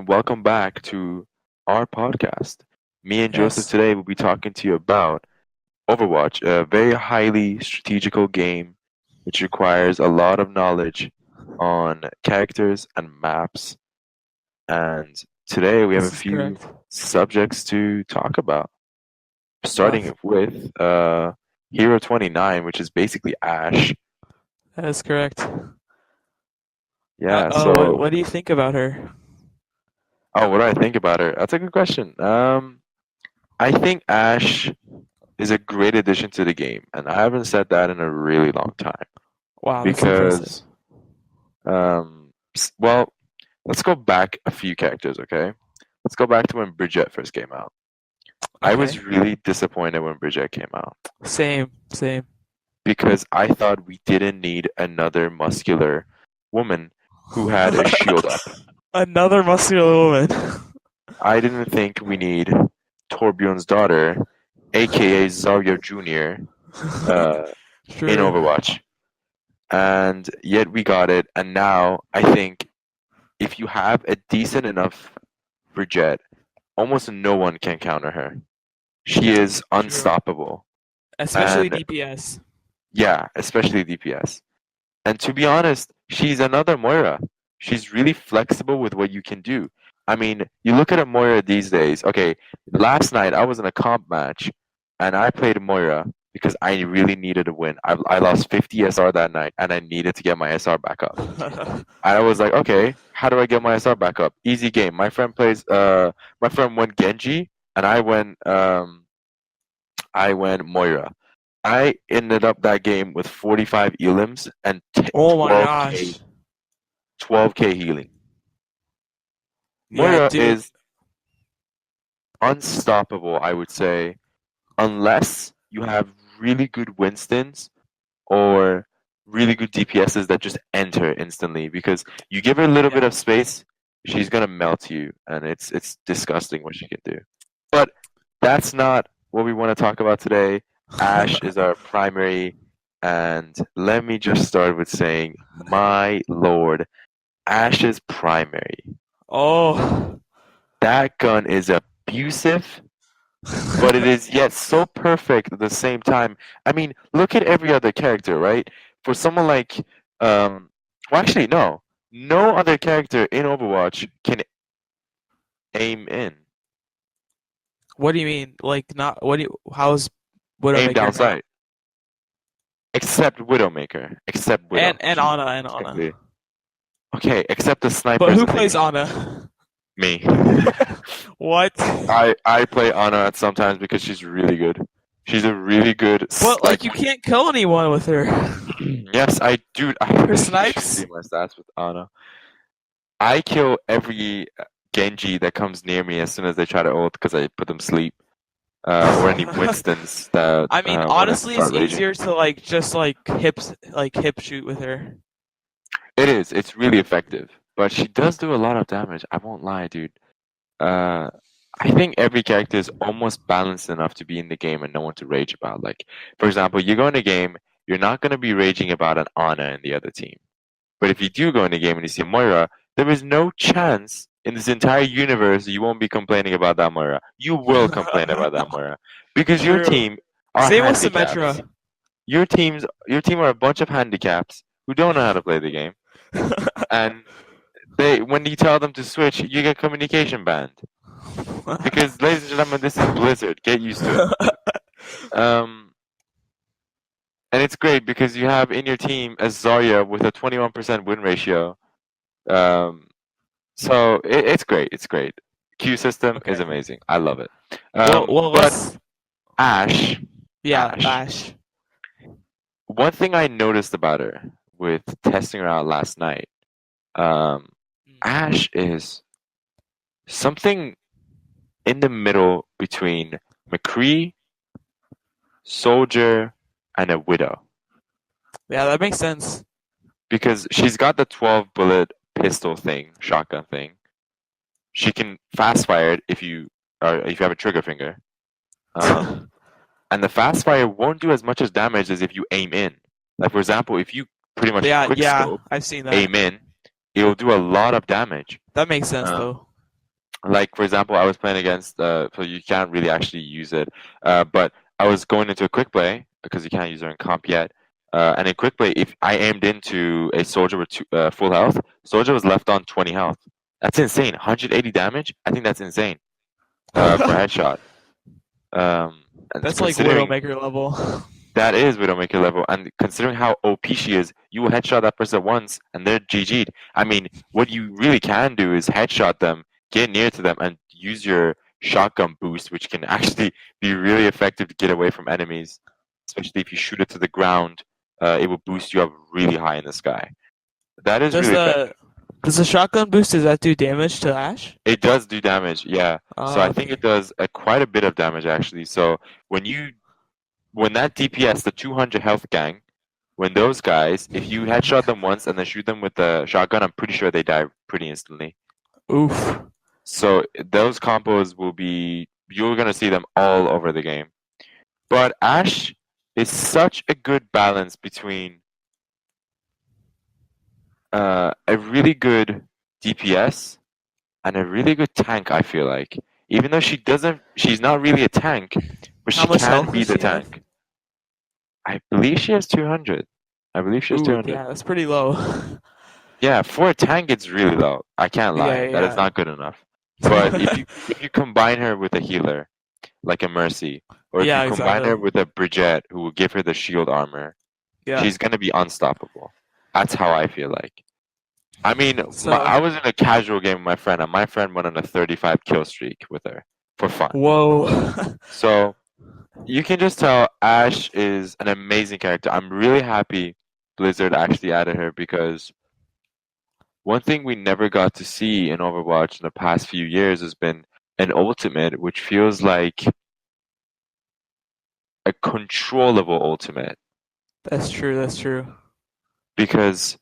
and welcome back to our podcast. Me and Joseph Yes, today will be talking to you about Overwatch, a very highly strategical game which requires a lot of knowledge on characters and maps. And today we have a this is few correct. subjects to talk about, Uh, starting with Hero 29, which is basically Ashe. that is correct. Yeah, What so, do you think about her? oh, what do I think about her? That's a good question. I think Ashe is a great addition to the game, and I haven't said that in a really long time Wow, that's impressive. because, well, let's go back a few characters, okay? Let's go back to when Brigitte first came out. I Okay. was really disappointed when Brigitte came out Same. because I thought we didn't need another muscular woman who had a shield up. Another muscular woman. I didn't think we need Torbjorn's daughter, aka Zarya Jr., uh, in True. Overwatch. And yet we got it. And now I think if you have a decent enough Brigitte, almost no one can counter her. She is True. unstoppable. Especially And DPS. yeah, especially DPS. And to be honest, she's another Moira. She's really flexible with what you can do. I mean, you look at a Moira these days. Okay, last night I was in a comp match and I played Moira because I really needed a win. I lost 50 SR that night and I needed to get my SR back up. And I was like, okay, how do I get my SR back up? Easy game. My friend went Genji and I went Moira. I ended up that game with 45 elims and Oh my 12k gosh. 12k healing. Yeah, Moira dude. is unstoppable, I would say, unless you have really good Winstons or really good DPSs that just enter instantly. Because you give her a little bit Yeah. of space, she's gonna melt you, and it's disgusting what she can do. But that's not what we want to talk about today. Ashe is our primary, and let me just start with saying, my lord, Ashe's primary. Oh. That gun is abusive, but it is yet so perfect at the same time. I mean, look at every other character, right? For someone like, well, actually, no. No other character in Overwatch can aim in, What do you mean? Like not what do you how's aim Widowmaker down not? sight, except Widowmaker, except Widow. And She's Ana and Ana. technically okay, except the But snipers who in the plays game. Ana? Me. What? I play Ana at sometimes because she's really good. She's a really good But like. like you can't kill anyone with her. Yes, I do. Her You should see snipes? my stats with Ana. I kill every Genji that comes near me as soon as they try to ult because I put them sleep. Or any Winstons that I mean, want to honestly, it's start raging. easier to like just like hip shoot with her. It is. It's really effective, but she does do a lot of damage. I won't lie, dude. Uh, I think every character is almost balanced enough to be in the game and no one to rage about. Like, for example, you go in a game, you're not going to be raging about an Ana in the other team. But if you do go in a game and you see Moira, there is no chance in this entire universe you won't be complaining about that Moira. You will complain about that Moira because your True. team are Same with handicaps. Symmetra. Your team are a bunch of handicaps who don't know how to play the game, and they when you tell them to switch, you get communication banned. Because, ladies and gentlemen, this is Blizzard. Get used to it. And it's great because you have in your team a Zarya with a 21% win ratio. Um, so it's great. It's great. Q system is Okay. amazing. I love it. Well, But let's. Ashe, Yeah, Ashe. Ashe. One thing I noticed about her with testing her out last night, um, Ashe is something in the middle between McCree, Soldier, and a Widow. Yeah, that makes sense. Because she's got the 12 bullet pistol thing, shotgun thing. She can fast fire it if you have a trigger finger. And the fast fire won't do as much as damage as if you aim in. Like, for example, if you pretty much quick Yeah, scope, I've seen that. aim in, it'll do a lot of damage. That makes sense Um, though. Like for example, I was playing against so you can't really actually use it, but I was going into a quick play because you can't use her in comp yet. And in quick play, if I aimed into a soldier with full health, soldier was left on 20 health. That's insane. 180 damage. I think that's insane for headshot. And That's like considering Widowmaker level. that is Widowmaker level, and considering how OP she is, you will headshot that person once and they're GG'd. I mean, what you really can do is headshot them, get near to them, and use your shotgun boost, which can actually be really effective to get away from enemies. Especially if you shoot it to the ground, it will boost you up really high in the sky. That is Does really effective. the shotgun boost, does that do damage to Ashe? It does do damage, yeah. So I think Okay. it does quite a bit of damage actually. So when that DPS, the 200 health gang, when those guys, if you headshot them once and then shoot them with the shotgun, I'm pretty sure they die pretty instantly. Oof. So those combos will be, you're gonna see them all over the game. But Ashe is such a good balance between a really good DPS and a really good tank, I feel like. Even though she's not really a tank, but How she much can health be does the she have? tank. I believe she has 200. I believe she has Ooh, 200. yeah, that's pretty low. Yeah, for a tank, it's really low. I can't Yeah, lie. That is yeah. not good enough. But if you combine her with a healer, like a Mercy, or if you Yeah, combine her exactly. with a Brigitte, who will give her the shield armor, Yeah. she's gonna be unstoppable. That's how I feel like. I mean, So, I was in a casual game with my friend, and my friend went on a 35 kill streak with her for fun. whoa. So you can just tell Ashe is an amazing character. I'm really happy Blizzard actually added her because one thing we never got to see in Overwatch in the past few years has been an ultimate, which feels like a controllable ultimate. That's true, that's true. Because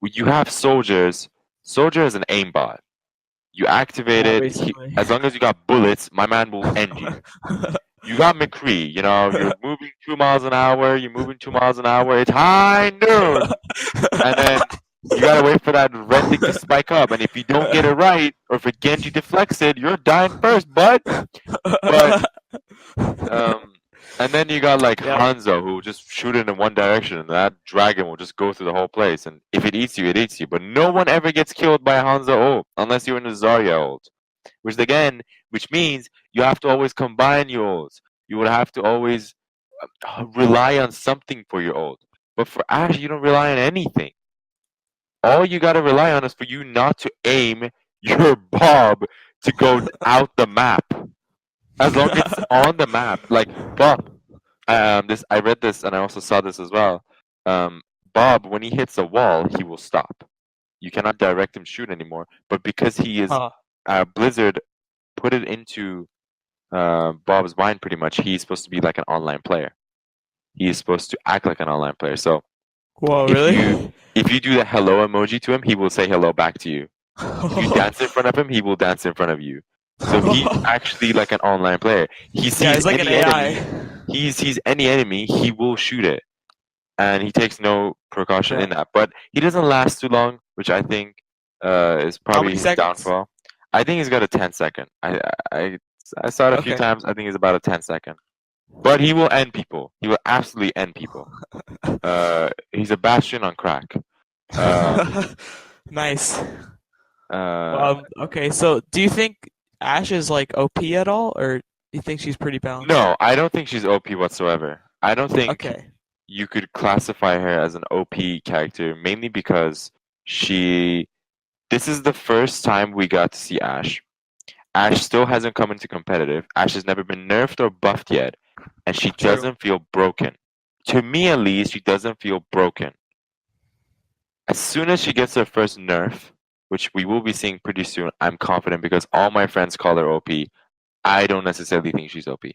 you have soldiers, soldier is an aimbot. You activate Yeah, it, basically. as long as you got bullets, my man will end you. You got McCree, you're moving 2 miles an hour, you're moving 2 miles an hour, it's high noon. And then you gotta wait for that red thing to spike up. And if you don't get it right, or if it Genji deflects it, you're dying first, bud. But um, and then you got like Yep. Hanzo who will just shoot it in one direction, and that dragon will just go through the whole place. And if it eats you, it eats you. But no one ever gets killed by a Hanzo ult unless you're in a Zarya ult, which means you have to always combine your ults. You would have to always rely on something for your ult. But for Ashe, you don't rely on anything. All you gotta rely on is for you not to aim your Bob to go out the map. As long as it's on the map, like Bob. This I read this and I also saw this as well. Um, Bob, when he hits a wall, he will stop. You cannot direct him shoot anymore. But because he is Huh. Blizzard put it into Bob's mind pretty much. He's supposed to be like an online player. He is supposed to act like an online player. So Whoa, if you really? if you do the hello emoji to him, he will say hello back to you. If you dance in front of him, he will dance in front of you. So he's actually like an online player. He Yeah, sees he's like an any enemy, AI. he sees any enemy, he will shoot it. And he takes no precaution Yeah. in that. But he doesn't last too long, which I think is How probably many his seconds? downfall. I think he's got a 10 second. I I saw it a few Okay. times. I think it's about a 10 second. But he will end people. He will absolutely end people. He's a bastion on crack. Um, Nice. uh, Okay, so do you think Ashe is like OP at all, or do you think she's pretty balanced? no, I don't think she's OP whatsoever. I don't think Okay. you could classify her as an OP character, mainly because she. This is the first time we got to see Ashe. Ashe still hasn't come into competitive. Ashe has never been nerfed or buffed yet, and she True. doesn't feel broken. To me, at least, she doesn't feel broken. As soon as she gets her first nerf, which we will be seeing pretty soon, I'm confident because all my friends call her OP. I don't necessarily think she's OP.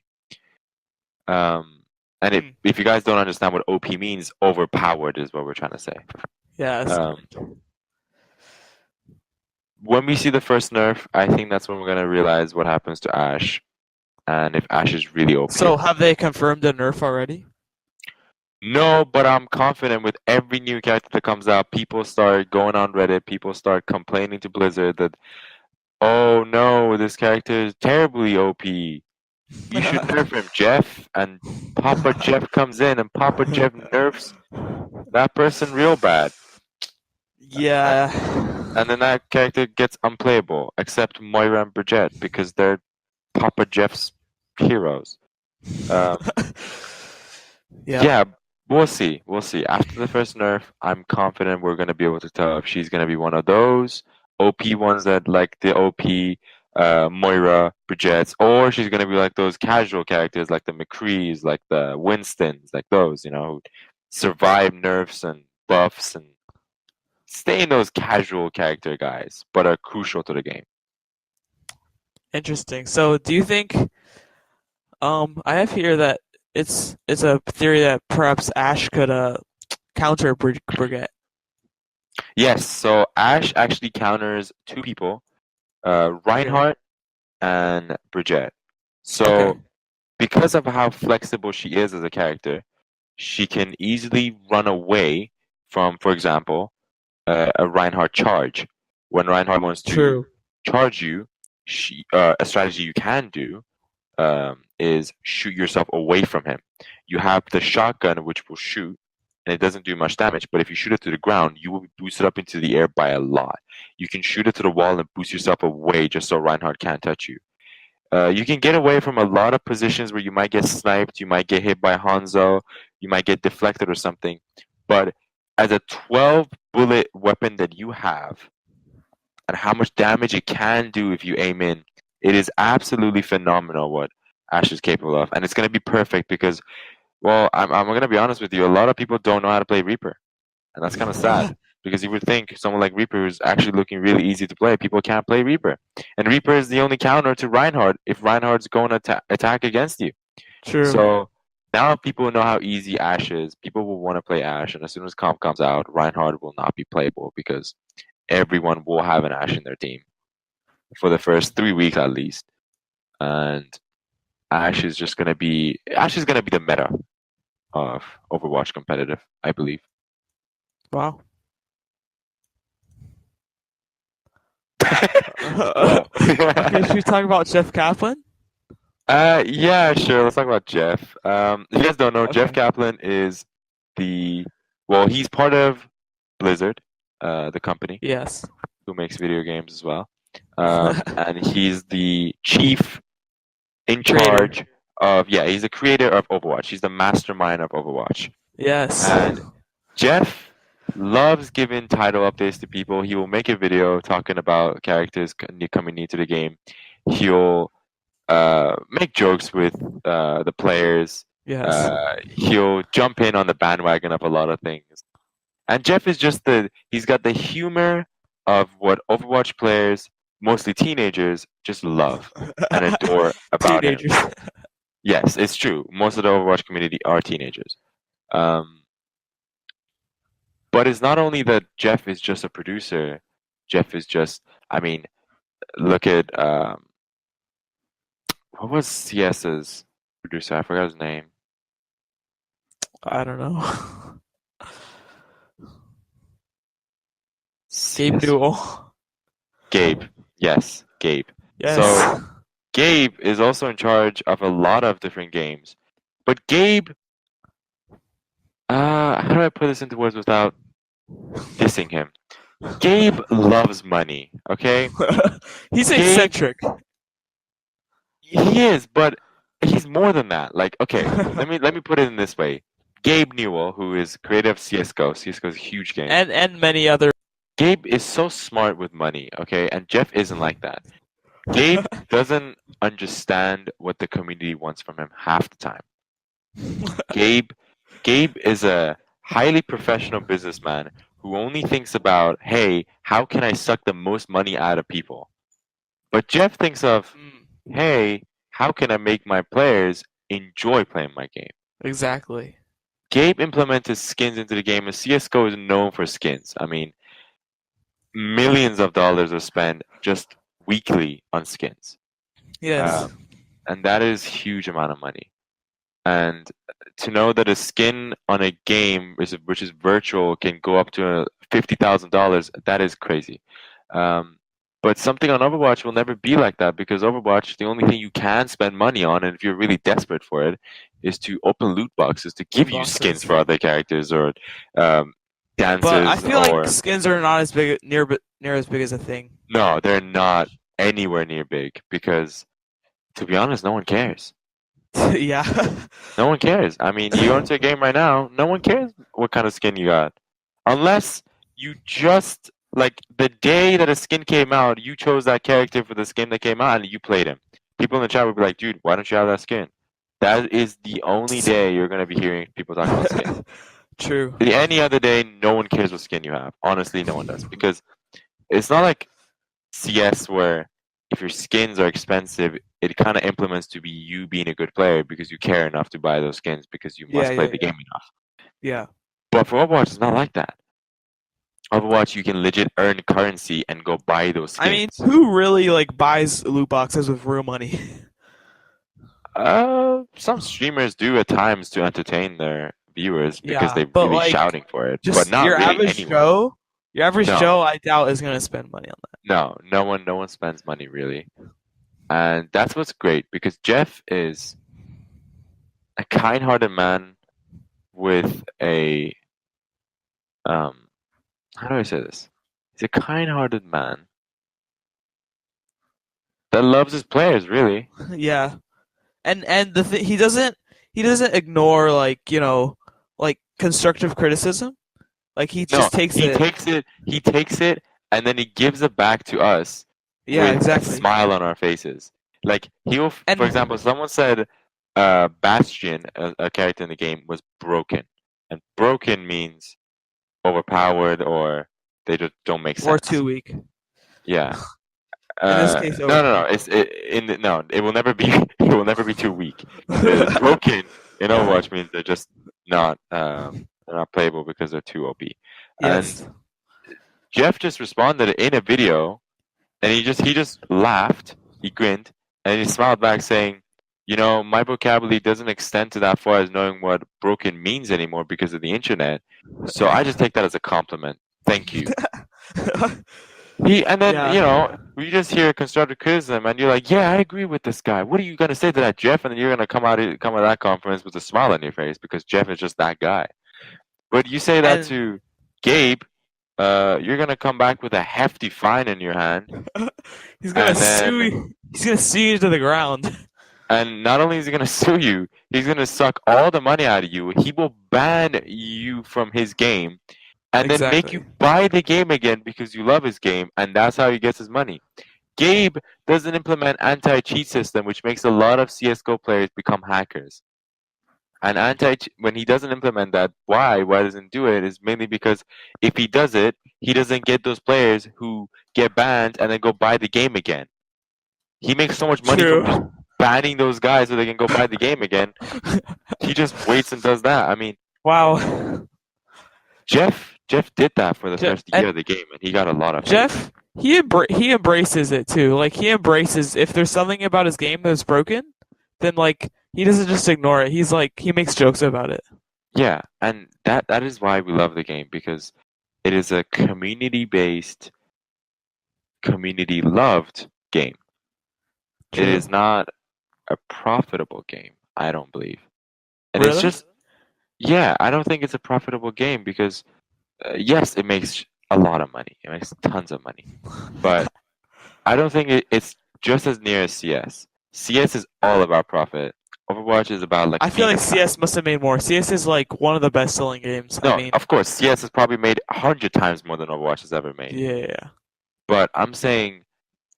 Um, and Hmm. if you guys don't understand what OP means, overpowered is what we're trying to say. Yeah, that's Um, correct. when we see the first nerf, I think that's when we're gonna realize what happens to Ashe and if Ashe is really OP So or not. have they confirmed a nerf already? No, but I'm confident with every new character that comes out, people start going on Reddit, people start complaining to Blizzard that oh no, this character is terribly OP. You should nerf him, Jeff. And Papa Jeff comes in, and Papa Jeff nerfs that person real bad. And, Yeah. and then that character gets unplayable, except Moira and Brigitte, because they're Papa Jeff's heroes. Um, Yeah. yeah, we'll see. We'll see. After the first nerf, I'm confident we're going to be able to tell if she's going to be one of those OP ones that like the OP Moira, Brigitte, or she's going to be like those casual characters like the McCrees, like the Winstons, like those, who survive nerfs and buffs and stay in those casual character guys, but are crucial to the game. Interesting. So, do you think? I have here that it's a theory that perhaps Ashe could counter Brigitte. Yes, so Ashe actually counters two people, Reinhardt and Brigitte. So Okay. because of how flexible she is as a character, she can easily run away from, for example, a Reinhardt charge. When Reinhardt wants to True. charge you, a strategy you can do is shoot yourself away from him. You have the shotgun, which will shoot, and it doesn't do much damage. But if you shoot it to the ground, you will be boosted up into the air by a lot. You can shoot it to the wall and boost yourself away just so Reinhardt can't touch you. You can get away from a lot of positions where you might get sniped, you might get hit by Hanzo, you might get deflected or something. But as a 12 bullet weapon that you have, and how much damage it can do if you aim in, it is absolutely phenomenal what Ashe is capable of. And it's going to be perfect because, well, I'm going to be honest with you, a lot of people don't know how to play Reaper. And that's kind of sad because you would think someone like Reaper is actually looking really easy to play. People can't play Reaper. And Reaper is the only counter to Reinhardt if Reinhardt's going to attack against you. True. So now people know how easy Ashe is. People will want to play Ashe. And as soon as comp comes out, Reinhardt will not be playable because everyone will have an Ashe in their team for the first 3 weeks at least. And Ashe is going to be the meta of Overwatch competitive, I believe. Wow. Well, Okay, should we talk about Jeff Kaplan? yeah, sure. Let's talk about Jeff. If you guys don't know, Jeff Okay. Kaplan is he's part of Blizzard, the company Yes. who makes video games as well. And he's the chief in Creator. charge he's the creator of Overwatch. He's the mastermind of Overwatch. Yes. And Jeff loves giving title updates to people. He will make a video talking about characters coming into the game. He'll make jokes with the players. Yes. He'll jump in on the bandwagon of a lot of things. And Jeff is he's got the humor of what Overwatch players, mostly teenagers, just love and adore about him. Teenagers. Yes, it's true. Most of the Overwatch community are teenagers. But it's not only that Jeff is just a producer. Jeff is look at what was CS's producer? I forgot his name. I don't know. Gabe CS. Newell. Gabe. Yes, Gabe. Yes. So Gabe is also in charge of a lot of different games. But Gabe, how do I put this into words without dissing him? Gabe loves money, okay? He's Gabe- eccentric. He is, but he's more than that. Like, okay, let me put it in this way. Gabe Newell, who is creator of CS:GO. CS:GO is a huge game. And many other. Gabe is so smart with money, okay? And Jeff isn't like that. Gabe doesn't understand what the community wants from him half the time. Gabe is a highly professional businessman who only thinks about, hey, how can I suck the most money out of people? But Jeff thinks of, hey, how can I make my players enjoy playing my game? Exactly. Gabe implemented skins into the game, and CS:GO is known for skins. I mean, millions of dollars are spent just weekly on skins. Yes. And that is huge amount of money. And to know that a skin on a game which is virtual can go up to $50,000, that is crazy. But something on Overwatch will never be like that because Overwatch, the only thing you can spend money on, and if you're really desperate for it, is to open loot boxes to give Loot you skins boxes. for other characters or um, But I dances feel like or skins are not as big near as big as a thing. no, they're not anywhere near big because to be honest, no one cares. Yeah. No one cares. I mean, you go into a game right now, no one cares what kind of skin you got. Unless you just, like, the day that a skin came out, you chose that character for the skin that came out and you played him. People in the chat would be like, dude, why don't you have that skin? That is the only day you're going to be hearing people talk about skin. True. Any other day, no one cares what skin you have. Honestly, no one does. Because it's not like CS where if your skins are expensive, it kind of implements to be you being a good player because you care enough to buy those skins because you must play the game enough. Yeah. But for Overwatch, it's not like that. Overwatch, you can legit earn currency and go buy those skins. I mean, who really like buys loot boxes with real money? Some streamers do at times to entertain their viewers because Yeah, they're but really like shouting for it, but just not your really average anyone. Joe, your average No. Joe, I doubt is gonna spend money on that. No one spends money really, and that's what's great because Jeff is a kind-hearted man with a how do I say this? He's a kind-hearted man that loves his players really. Yeah, and he doesn't ignore like like constructive criticism. Like he No, just takes he it. takes it, and then he gives it back to us Yeah, with exactly. a smile on our faces. Like he'll, And for example, someone said, Bastion, a character in the game, was broken, and broken means overpowered or they just don't make sense. or too weak. Yeah. In this case, no. It will never be. It will never be too weak. Broken in Overwatch means they're just not. They're not playable because they're too OP. Yes. And Jeff just responded in a video, and he just laughed. He grinned, and he smiled back, saying, "You know, my vocabulary doesn't extend to that far as knowing what broken means anymore because of the internet. So I just take that as a compliment. Thank you." And then Yeah. we just hear constructive criticism, and you're like, "Yeah, I agree with this guy. What are you gonna say to that, Jeff?" And then you're gonna come out of that conference with a smile on your face because Jeff is just that guy. But you say that And to Gabe, you're gonna come back with a hefty fine in your hand, he's gonna and sue then you. He's gonna sue you to the ground. and not only is he gonna sue you, he's gonna suck all the money out of you. He will ban you from his game, and then make you Exactly. buy the game again because you love his game, and that's how he gets his money. Gabe doesn't implement anti-cheat system, which makes a lot of CS:GO players become hackers. And when he doesn't implement that, why doesn't he do it is mainly because if he does it, he doesn't get those players who get banned and then go buy the game again. He makes so much money from just True. banning those guys so they can go buy the game again. He just waits and does that. I mean, Wow. Jeff did that for the first year And of the game, and he got a lot of hate. Jeff, he embraces it too. Like he embraces if there's something about his game that's broken, then like he doesn't just ignore it. He's like he makes jokes about it. Yeah, and that is why we love the game because it is a community-based, community-loved game. True. It is not a profitable game, I don't believe. And Really? it's just, yeah, I don't think it's a profitable game because, yes, it makes a lot of money. It makes tons of money. But I don't think it's just as near as CS. CS is all about profit. Overwatch is about like. I feel being like a CS must have made more. CS is like one of the best selling games. No, I mean, of course, CS has probably made 100 times more than Overwatch has ever made. yeah. But I'm saying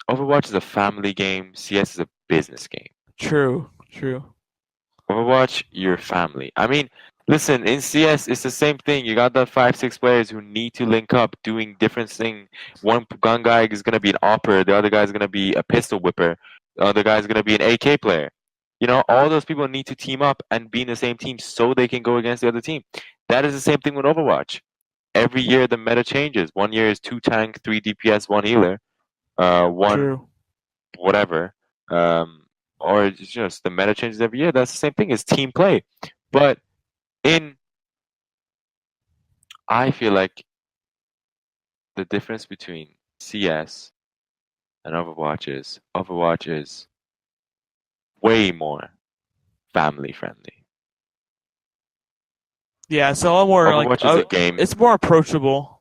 Overwatch is a family game. CS is a business game. True. Overwatch, your family. I mean, listen, in CS, it's the same thing. You got the 5, 6 players who need to link up, doing different things. One gun guy is going to be an opper. The other guy is going to be a pistol whipper. The other guy is going to be an AK player. You know, all those people need to team up and be in the same team so they can go against the other team. That is the same thing with Overwatch. Every year the meta changes. 1 year is 2 tank, 3 DPS, 1 healer, 1 True. whatever. Or it's just the meta changes every year. That's the same thing as team play. But I feel like the difference between CS and Overwatch is way more family friendly. Yeah, it's a lot more like Overwatch is a game. it's more approachable.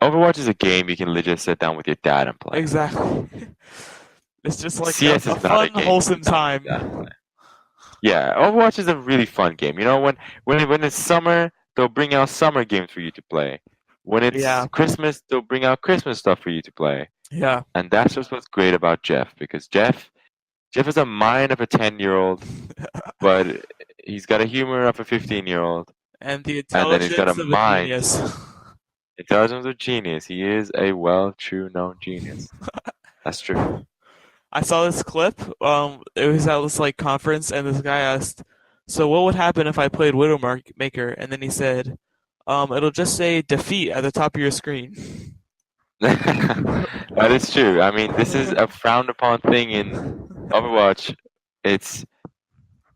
Overwatch is a game you can legit sit down with your dad and play. Exactly. It's just like CS a is not a fun, game you wholesome sit down with your dad and time. play. Yeah, Overwatch is a really fun game. You know, when it's summer, they'll bring out summer games for you to play. When it's Yeah, Christmas, they'll bring out Christmas stuff for you to play. yeah. And that's just what's great about Jeff, because Jeff has a mind of a 10-year-old, but he's got a humor of a 15-year-old, And the and then he's got a intelligence of a mind, genius. intelligence of genius. He is a true known genius. That's true. I saw this clip. It was at this like conference, and this guy asked, "So what would happen if I played Widowmaker?" And then he said, "It'll just say defeat at the top of your screen." That is true. I mean, this is a frowned upon thing in Overwatch. It's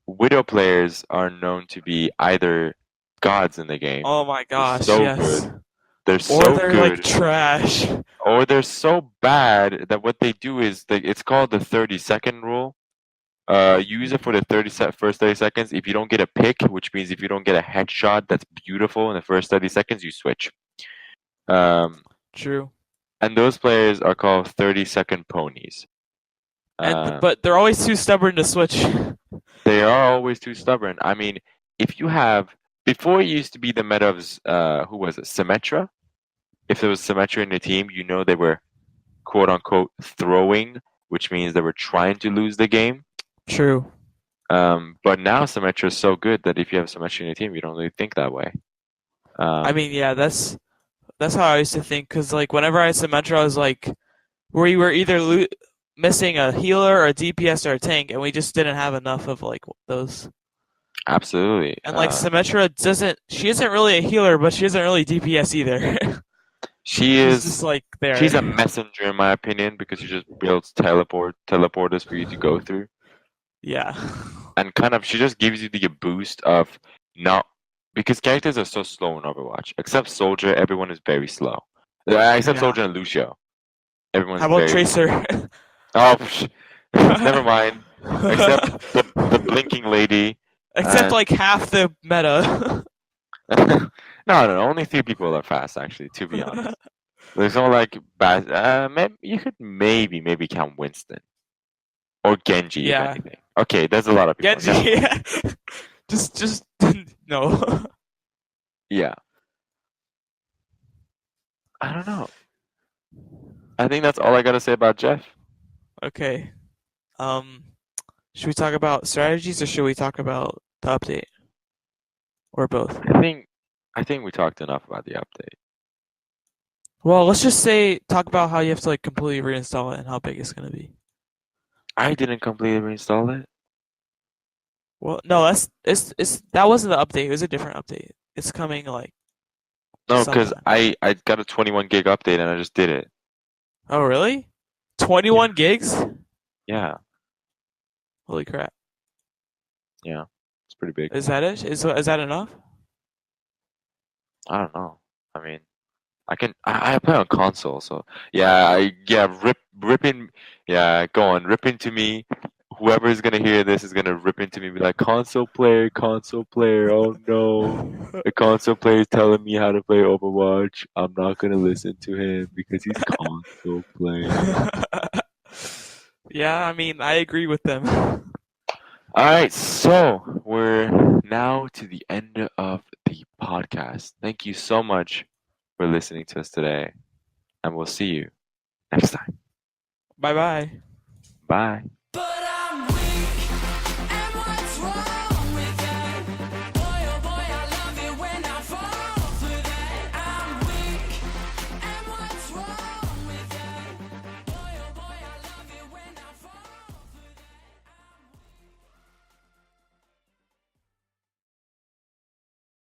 Widow players are known to be either gods in the game. Oh my They're gosh, so yes. good. They're Or so they're like good, trash. or they're so bad that what they do is it's called the 30-second rule. You use it for the first 30 seconds. If you don't get a pick, which means if you don't get a headshot that's beautiful in the first 30 seconds, you switch. True. And those players are called 30-second ponies. But they're always too stubborn to switch. They are always too stubborn. I mean, if you have before it used to be the meta of who was it? Symmetra. If there was Symmetra in the team, you know they were quote unquote throwing, which means they were trying to lose the game. True. But now Symmetra is so good that if you have Symmetra in your team, you don't really think that way. I mean, yeah, that's how I used to think. Cause like whenever I had Symmetra, I was like, we were either missing a healer or a DPS or a tank, and we just didn't have enough of like those. Absolutely. And like Symmetra she isn't really a healer, but she isn't really DPS either. She's just like there. She's a messenger in my opinion because she just builds teleporters for you to go through. Yeah. And kind of she just gives you the boost of not because characters are so slow in Overwatch. Except Soldier, everyone is very slow. Except Yeah. Soldier and Lucio. Everyone's How about very Tracer? Oh, never mind. Except the blinking lady. Except like half the meta. No. Only 3 people are fast, actually. To be honest, there's no like bad. Maybe you could maybe count Winston or Genji. Yeah. If anything. Okay, there's a lot of people. Genji. Yeah. just no. Yeah. I don't know. I think that's all I gotta say about Jeff. Okay. Should we talk about strategies or should we talk about the update? Or both? I think we talked enough about the update. Well, let's just talk about how you have to like completely reinstall it and how big it's gonna be. I didn't completely reinstall it. Well, no, that wasn't the update. It was a different update. It's coming like. No, because sometime. I got a 21 gig update and I just did it. Oh really? 21 gigs? Yeah, Holy crap! yeah, it's pretty big. Is that it? Is that enough? I don't know. I mean, I play on console, so yeah, ripping. Yeah, go on, rip into me. Whoever is gonna hear this is gonna rip into me, and be like, console player. Oh no, the console player is telling me how to play Overwatch. I'm not gonna listen to him because he's console playing. Yeah, I mean, I agree with them. All right, so we're now to the end of the podcast. Thank you so much for listening to us today, and we'll see you next time. Bye bye. Bye.